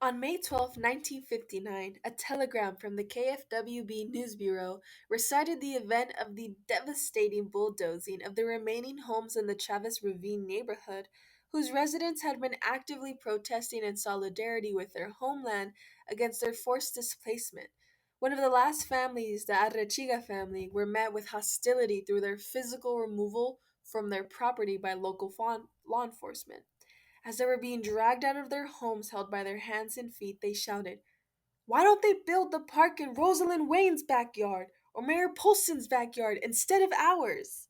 On May 12, 1959, a telegram from the KFWB News Bureau recited the event of the devastating bulldozing of the remaining homes in the Chavez Ravine neighborhood, whose residents had been actively protesting in solidarity with their homeland against their forced displacement. One of the last families, the Arrechiga family, were met with hostility through their physical removal from their property by local law enforcement. As they were being dragged out of their homes held by their hands and feet, they shouted, "Why don't they build the park in Rosalind Wayne's backyard or Mayor Polson's backyard instead of ours?"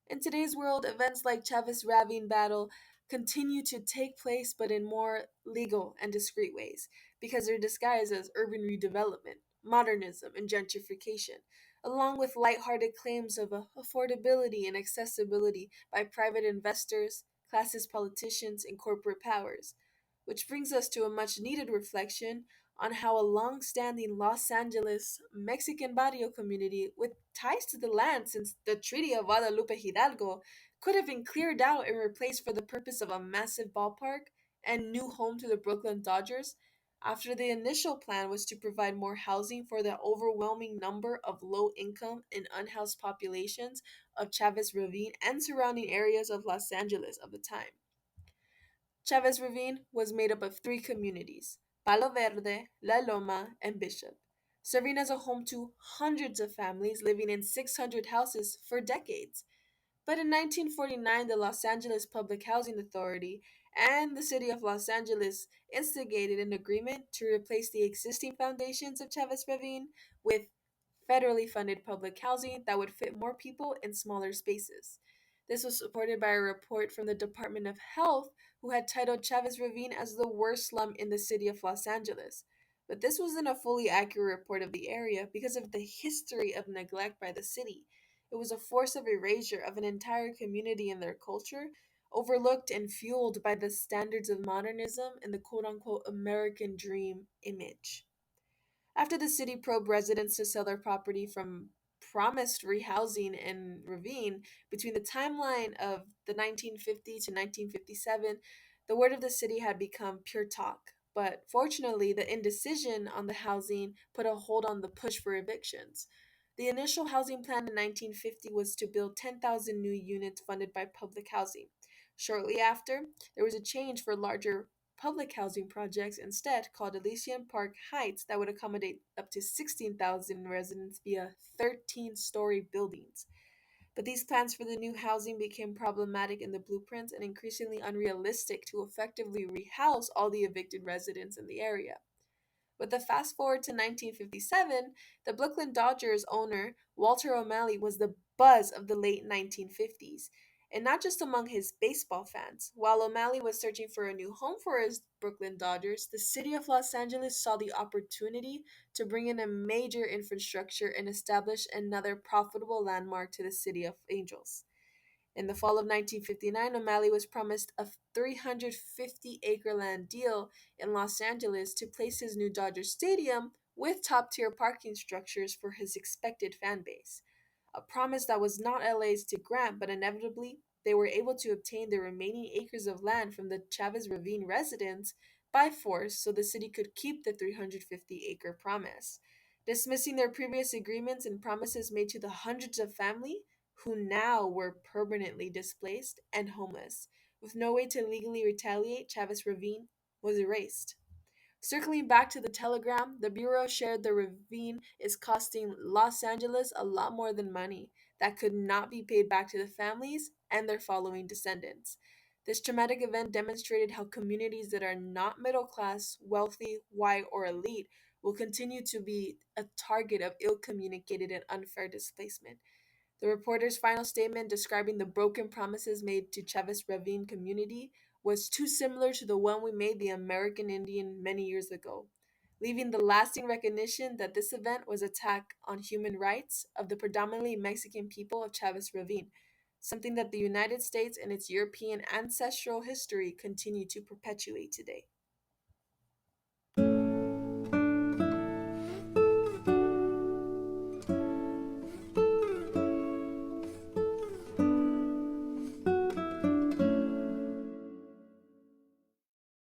In today's world, events like Chavez Ravine battle continue to take place but in more legal and discreet ways because they're disguised as urban redevelopment, modernism, and gentrification, along with lighthearted claims of affordability and accessibility by private investors, classist politicians, and corporate powers. Which brings us to a much needed reflection on how a long standing Los Angeles Mexican barrio community with ties to the land since the Treaty of Guadalupe Hidalgo could have been cleared out and replaced for the purpose of a massive ballpark and new home to the Brooklyn Dodgers, after the initial plan was to provide more housing for the overwhelming number of low income and unhoused populations of Chavez Ravine and surrounding areas of Los Angeles of the time. Chavez Ravine was made up of three communities: Palo Verde, La Loma, and Bishop, serving as a home to hundreds of families living in 600 houses for decades. But in 1949, the Los Angeles Public Housing Authority and the City of Los Angeles instigated an agreement to replace the existing foundations of Chavez Ravine with federally funded public housing that would fit more people in smaller spaces. This was supported by a report from the Department of Health, who had titled Chavez Ravine as the worst slum in the city of Los Angeles. But this wasn't a fully accurate report of the area because of the history of neglect by the city. It was a force of erasure of an entire community and their culture, overlooked and fueled by the standards of modernism and the quote unquote American dream image. After the city probed residents to sell their property from promised rehousing in Ravine between the timeline of the 1950 to 1957, the word of the city had become pure talk. But fortunately, the indecision on the housing put a hold on the push for evictions. The initial housing plan in 1950 was to build 10,000 new units funded by public housing. Shortly after, there was a change for larger public housing projects instead called Elysian Park Heights that would accommodate up to 16,000 residents via 13-story buildings. But these plans for the new housing became problematic in the blueprints and increasingly unrealistic to effectively rehouse all the evicted residents in the area. With the fast forward to 1957, the Brooklyn Dodgers owner, Walter O'Malley, was the buzz of the late 1950s, and not just among his baseball fans. While O'Malley was searching for a new home for his Brooklyn Dodgers, the city of Los Angeles saw the opportunity to bring in a major infrastructure and establish another profitable landmark to the City of Angels. In the fall of 1959, O'Malley was promised a 350-acre land deal in Los Angeles to place his new Dodger Stadium with top-tier parking structures for his expected fan base. A promise that was not LA's to grant, but inevitably, they were able to obtain the remaining acres of land from the Chavez Ravine residents by force so the city could keep the 350-acre promise, dismissing their previous agreements and promises made to the hundreds of families who now were permanently displaced and homeless. With no way to legally retaliate, Chavez Ravine was erased. Circling back to the telegram, the Bureau shared the ravine is costing Los Angeles a lot more than money that could not be paid back to the families and their following descendants. This traumatic event demonstrated how communities that are not middle class, wealthy, white, or elite will continue to be a target of ill communicated and unfair displacement. The reporter's final statement describing the broken promises made to Chavez Ravine community was too similar to the one we made the American Indian many years ago, leaving the lasting recognition that this event was an attack on human rights of the predominantly Mexican people of Chavez Ravine, something that the United States and its European ancestral history continue to perpetuate today.